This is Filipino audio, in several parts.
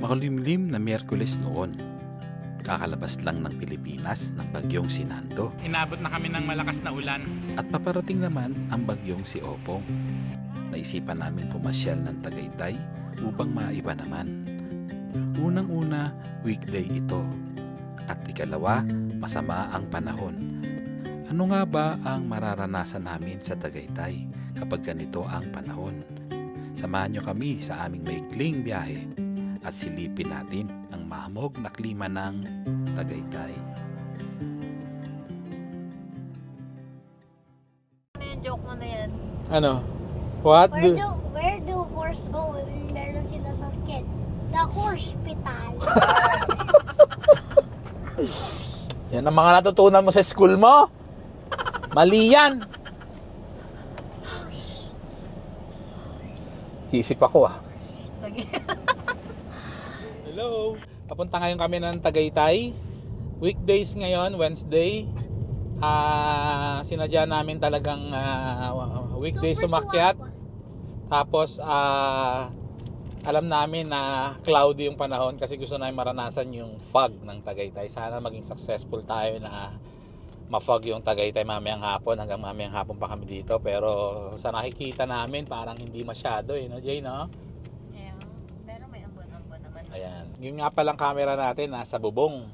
Makulimlim na Miyerkules noon. Kakalabas lang ng Pilipinas ng bagyong si Nando. Inabot na kami ng malakas na ulan. At paparating naman ang bagyong si Opong. Naisipan namin pumasyal ng Tagaytay upang maiba naman. Unang-una, weekday ito. At ikalawa, masama ang panahon. Ano nga ba ang mararanasan namin sa Tagaytay kapag ganito ang panahon? Samahan niyo kami sa aming maikling biyahe at silipin natin ang mahamog na klima ng Tagaytay. Ano yung joke mo na yan? Ano? What? Where do horse go when meron sila sa kid? The hospital. Yan ang mga natutunan mo sa school mo? Mali yan. Isip ako Hello. Papunta ngayon kami ng Tagaytay. Weekdays ngayon, Wednesday. Sinadya namin talagang weekdays sumakyat. Tapos alam namin na cloudy yung panahon kasi gusto namin maranasan yung fog ng Tagaytay. Sana maging successful tayo na ma-fog yung Tagaytay mamayang hapon. Hanggang mamayang hapon pa kami dito. Pero sa nakikita namin parang hindi masyado no Jay, no? Yeah, pero may ambon-ambon naman. Ayan. Yung nga palang camera natin nasa bubong.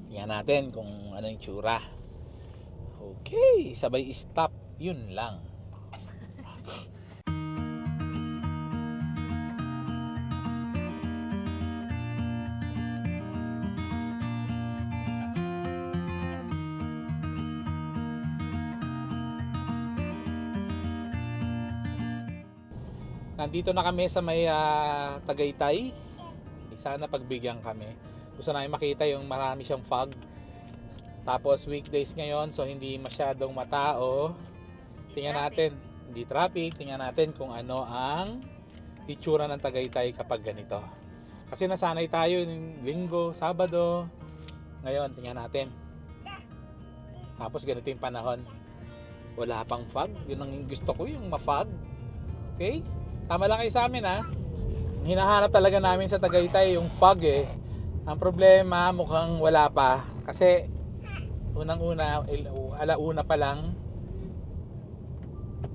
Tingnan natin kung ano yung tsura. Okay, sabay stop. Yun lang. Nandito na kami sa may Tagaytay. Sana pagbigyan kami. Gusto namin makita yung marami siyang fog. Tapos weekdays ngayon, so hindi masyadong matao. Tingnan natin, hindi traffic. Tingnan natin kung ano ang itsura ng Tagaytay kapag ganito. Kasi nasanay tayo ng Linggo, Sabado. Ngayon, tingnan natin. Tapos ganito yung panahon. Wala pang fog. Yun ang gusto ko, yung ma-fog. Okay? Tama lang kayo sa amin Hinahanap talaga namin sa Tagaytay yung fog Ang problema mukhang wala pa. Kasi unang-una, alauna pa lang.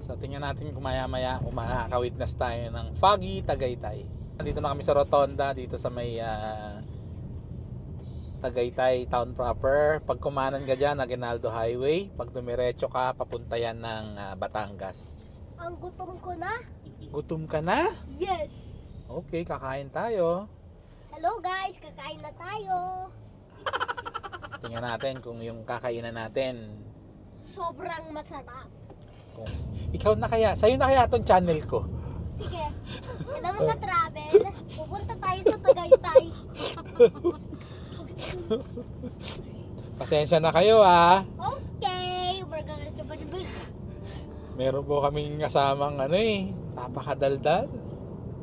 So tingnan natin kung maya-maya makaka-witness tayo ng foggy Tagaytay. Dito na kami sa Rotonda, dito sa may Tagaytay town proper. Pag kumanan ka dyan, Aguinaldo Highway. Pag dumiretso ka, papunta yan ng Batangas. Ang gutom ko na? Gutom ka na? Yes! Okay, kakain tayo. Hello guys, kakain na tayo. Tingnan natin kung yung kakainan natin. Sobrang masarap. Kung, ikaw na kaya, sa'yo na kaya itong channel ko. Sige, alam mo na travel, pupunta tayo sa Tagaytay. Pasensya na kayo Okay, we're gonna do big. Meron po kaming kasamang napakadaldal.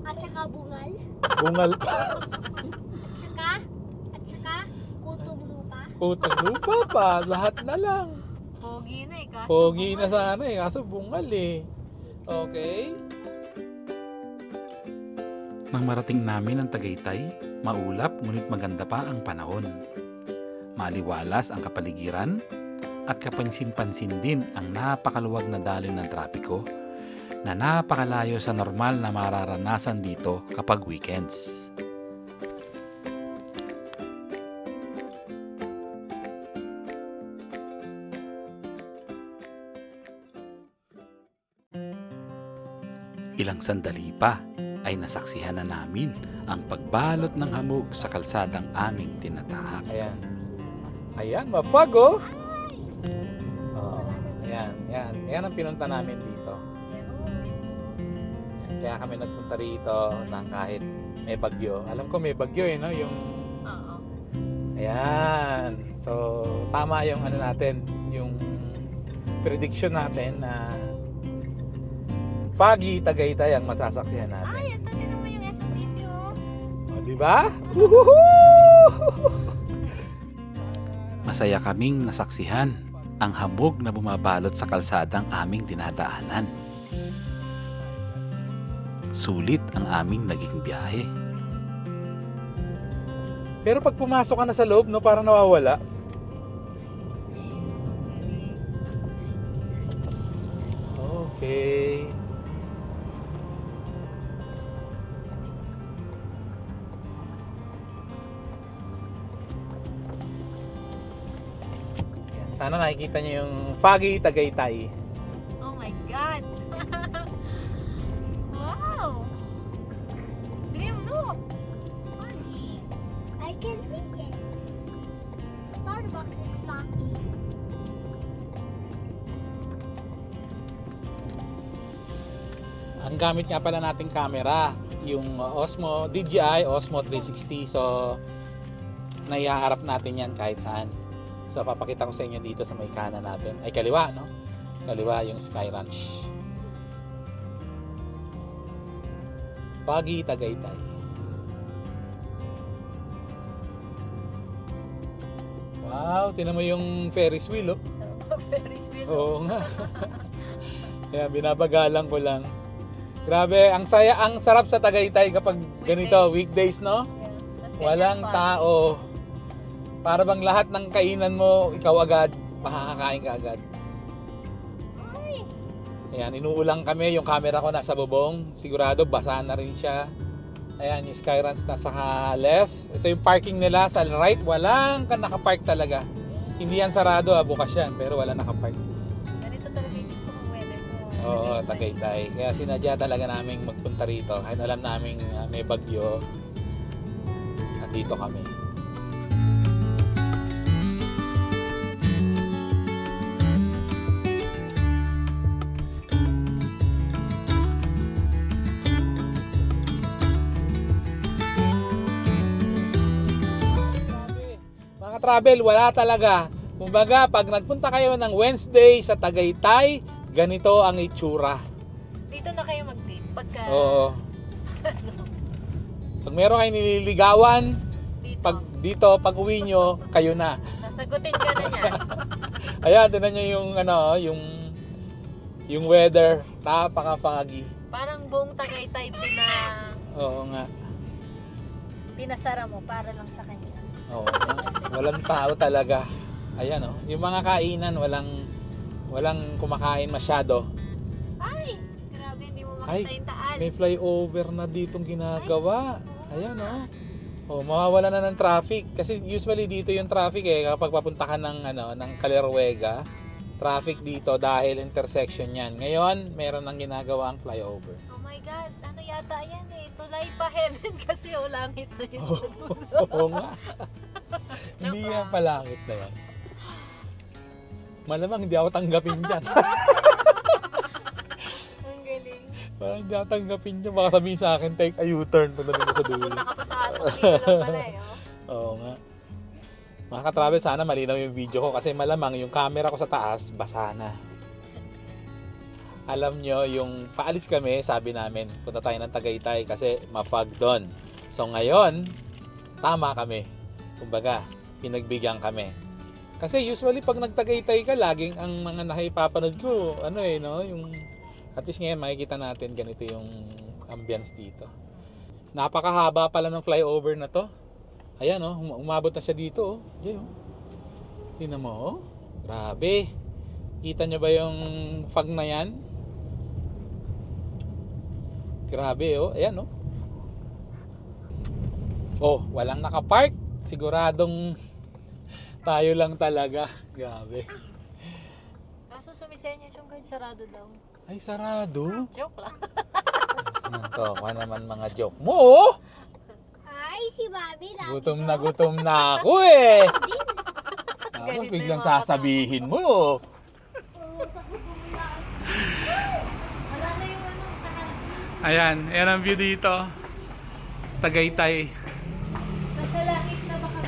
At saka bungal. Bungal At saka kutong lupa. Putang lupa pa, lahat na lang. Pogi na kaso Pogi na bungal. sana kaso bungal Okay. Nang marating namin ang Tagaytay, maulap ngunit maganda pa ang panahon. Maliwalas ang kapaligiran at kapansin-pansin din ang napakaluwag na daloy ng trapiko na napakalayo sa normal na mararanasan dito kapag weekends. Ilang sandali pa ay nasaksihan na namin ang pagbalot ng hamog sa kalsadang aming tinatahak. Ayan. Ayan, mafog Ayan ang pinunta namin dito. Kaya kami nagpunta rito nang kahit may bagyo. Alam ko may bagyo no? Yung Oo. ayan. So, tama yung natin, yung prediction natin na foggy Tagaytay ang masasaksihan natin. Ay, ito din naman yung SMDC Di ba? Woohoo! Masaya kaming nasaksihan ang hamog na bumabalot sa kalsadang aming dinadaanan. Sulit ang aming naging biyahe. Pero pag pumasok ka na sa loob, no, parang nawawala. Okay. Sana nakikita niyo yung Foggy Tagaytay. Oh my God! Wow! Grim, look! Funny. I can see it. Starbucks is foggy. Ang gamit nga pala nating camera, yung Osmo DJI Osmo 360. So naihaharap natin yan kahit saan. So papakita ko sa inyo dito sa may kanan natin. Ay kaliwa, no? Kaliwa yung Sky Ranch. Foggy Tagaytay. Wow, tinan mo yung Ferris wheel, oh. Sarap mag Ferris wheel. Oo nga. Kaya binabagalan ko lang. Grabe, ang saya, ang sarap sa Tagaytay kapag ganito, weekdays, no? Yeah. Tas Walang ganyan pa. tao. Para bang lahat ng kainan mo, ikaw agad, makakakain ka agad. Ay, Ayan, inuulang kami, yung camera ko nasa bubong. Sigurado, basa na rin siya. Ayan, yung Skyruns nasa left. Ito yung parking nila sa right. Walang nakapark talaga. Hindi yan sarado, bukas yan. Pero wala nakapark. Ganito talaga yung gusto kong weather sa Oo, Tagaytay. Kaya sinadya talaga namin magpunta rito. Kahit alam namin may bagyo. Nandito kami. Mga travel, wala talaga. Kumbaga, pag nagpunta kayo ng Wednesday sa Tagaytay, ganito ang itsura. Dito na kayo mag-date. Pagka Oo. Pag meron kayo nililigawan, dito, pag uwi nyo, kayo na. nasagutin ka na niya. Ayan, tinan nyo yung yung weather, napaka-foggy. Parang buong Tagaytay Oo nga. pinasara mo para lang sa kanya. Oo. Walang tao talaga. Ayan oh, yung mga kainan walang kumakain masyado. Ay! Grabe, hindi mo Ay, makita yung taal. May flyover na ditong ginagawa. Ayan oh. Oh, mawawala na ng traffic kasi usually dito yung traffic kapag papunta ka ng Caleruega. Traffic dito dahil intersection 'yan. Ngayon, meron nang ginagawa ang flyover. Oh my God, ano yata yan tulay pa heaven kasi langit na yun. Oo nga. Hindi yan palangit na yan. Malamang hindi ako tanggapin dyan. Ang galing. Parang hindi ako tanggapin dyan. Baka sabihin sa akin, take a U-turn pag nandun sa dulo. Punta ka pa sa atong dito lang pala Oo nga. Mga ka-travel, sana malinaw yung video ko kasi malamang yung camera ko sa taas, basa na. Alam nyo, yung paalis kami, sabi namin, punta tayo ng Tagaytay kasi ma-fog doon. So ngayon, tama kami. Kumbaga, pinagbigyan kami. Kasi usually pag nagtagaytay ka, laging ang mga nakipapanood ko, yung at least ngayon makikita natin ganito yung ambience dito. Napakahaba pala ng flyover na to. Ayan umabot na siya dito. Diyan tingnan mo Grabe. Kita nyo ba yung fog na yan? Grabe ayan walang nakapark. Siguradong tayo lang talaga. Grabe. Kaso sumisenyas yung guard, sarado daw. Ay, sarado. Joke lang. Ano naman mga joke mo? ay, si Bobby lagi. Gutom na ako eh. Tapos Ganito biglang yung mga sasabihin mo. Oo, sa gutom na. Wala na yung tahanap. Ayan ang view dito. Tagaytay. Nasa langit na baka.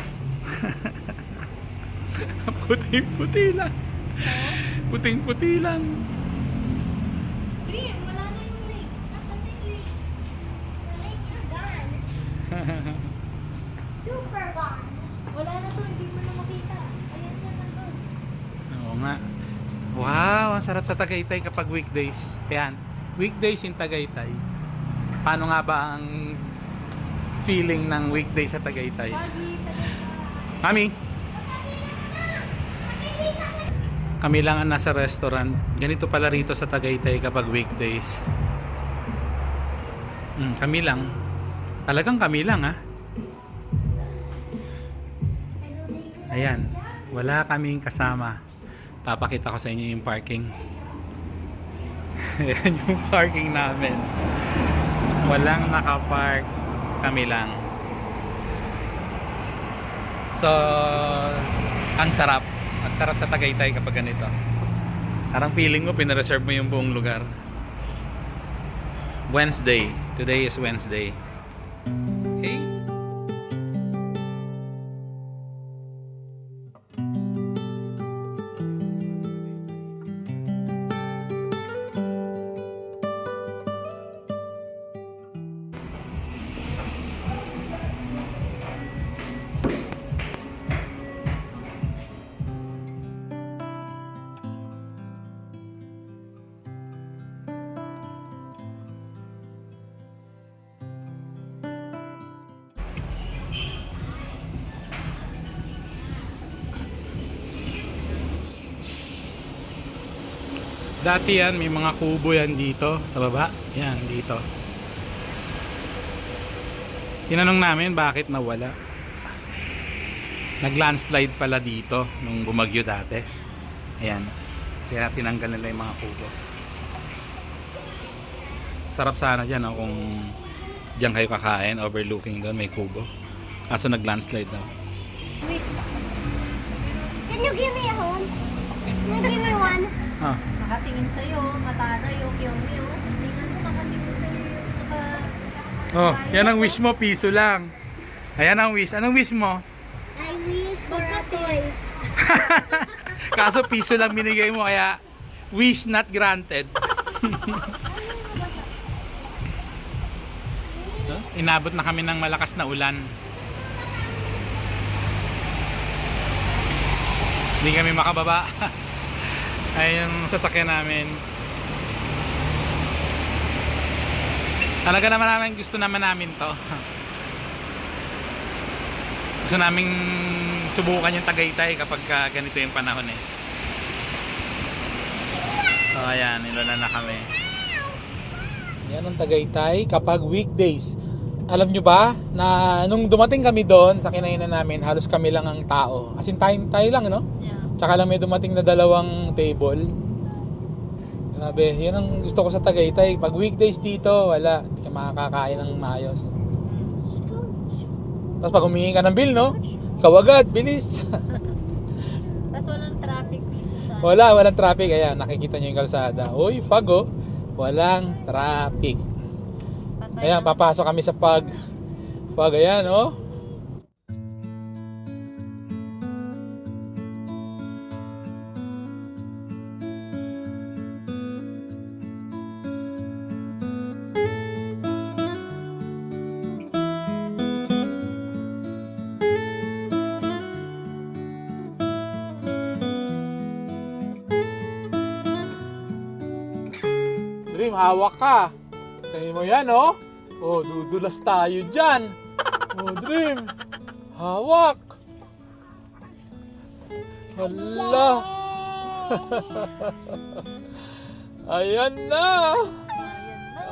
Puting-puti lang. Puting-puti lang. Dream, wala na yung lake. Nasaan na yung lake? The lake is gone. Super gone. Wala na to, hindi mo na makita. Ayan na nandun. Oo nga. Wow, ang sarap sa Tagaytay kapag weekdays. Ayan, weekdays in Tagaytay. Paano nga ba ang feeling ng weekday sa Tagaytay? Mami? Kami lang ang nasa restaurant. Ganito pala rito sa Tagaytay kapag weekdays. Kami lang. Talagang kami lang, ha? Ayan. Wala kaming kasama. Papakita ko sa inyo yung parking. Ayan yung parking namin. Walang nakapark. Kami lang. So, ang sarap. Ang sarap sa Tagaytay kapag ganito. Parang feeling mo pinareserve mo yung buong lugar. Wednesday. Today is Wednesday. Okay? Dati yan, may mga kubo yan dito sa baba. Yan, dito. Tinanong namin bakit nawala. Nag-landslide pala dito nung bumagyo dati. Ayan. Kaya tinanggal nila yung mga kubo. Sarap sana dyan, no, kung dyan kayo kakain, overlooking doon, may kubo. Kaso nag-landslide daw. Wait. Can you give me a one? Can you give me one? Ah. Nakatingin sa'yo, matara yung kiyo-kiyo. Tingnan mo, nakatingin sa'yo yung Oh, yan ang wish mo, piso lang. Ayan ang wish. Anong wish mo? I wish for a toy. Kaso piso lang binigay mo, kaya wish not granted. Inabot na kami ng malakas na ulan. Hindi kami makababa. Ay yung sasakyan namin. Talaga naman gusto naman namin to. Gusto naming subukan yung Tagaytay kapag ganito yung panahon eh. So ayan, ilan na kami. Yan ang Tagaytay kapag weekdays. Alam nyo ba na nung dumating kami doon sa kinainan namin, halos kami lang ang tao. As in tayo lang, no? Yeah. Tsaka lang may dumating na 2 table. Grabe, yan ang gusto ko sa Tagaytay. Pag weekdays dito, wala. Hindi ka makakakain ng maayos. Tapos pag humingi ka ng bill, no? Ikaw agad, bilis. Tapos walang traffic dito sa... Walang traffic. Ayan, nakikita nyo yung kalsada. Uy, fog oh. Walang traffic. Patay Ayan, ang- papasok kami sa pag. Ayan, oh. Dream, hawak ka. Tingin mo yan, oh. Oh, dudulas tayo dyan. Oh, Dream. Hawak. Hala. Ayan na.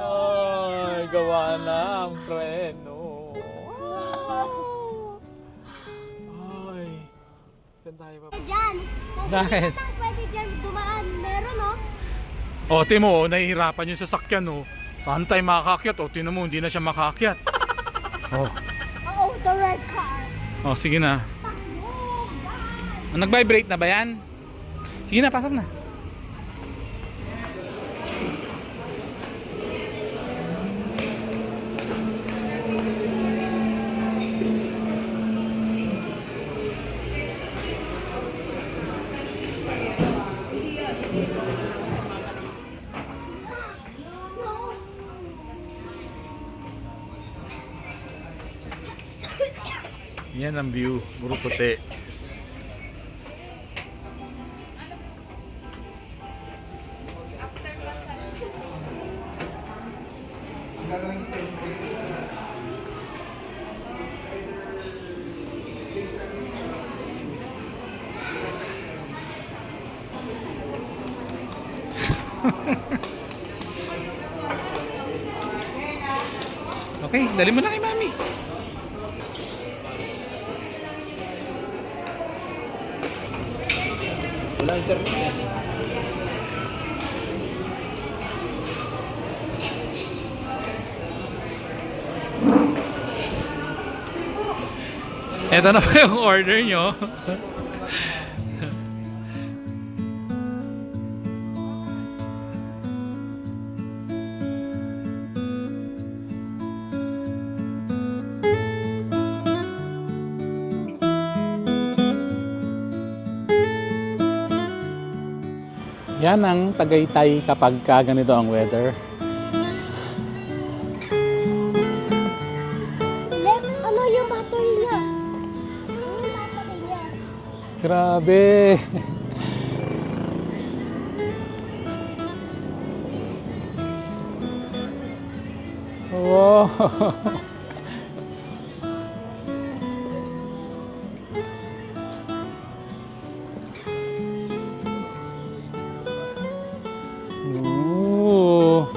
Ay, gawa na ang preno. Ay. Saan tayo pa? Diyan. Kung Bakit? hindi pwede dyan dumaan, meron no? O, timo, nahihirapan yung sasakyan, oh. Pantay makakakyat, o, tino mo, hindi na siya makakakyat. Oh, Oo, the red car. oh, sige na. Takbo, guys. Nag-vibrate na ba yan? Sige na, pasok na. Yan ang view, puro puti. Okay, dali mo na kay mami. Wala internet. Ito na ba yung order nyo? Yan ang Tagaytay kapag ganito ang weather. Ano yung battery niya? Ano yung battery niya? Grabe! Wow! Ooh.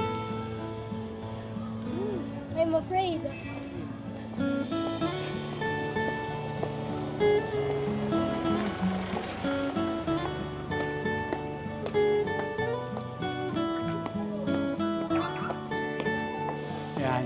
I'm afraid. Yan.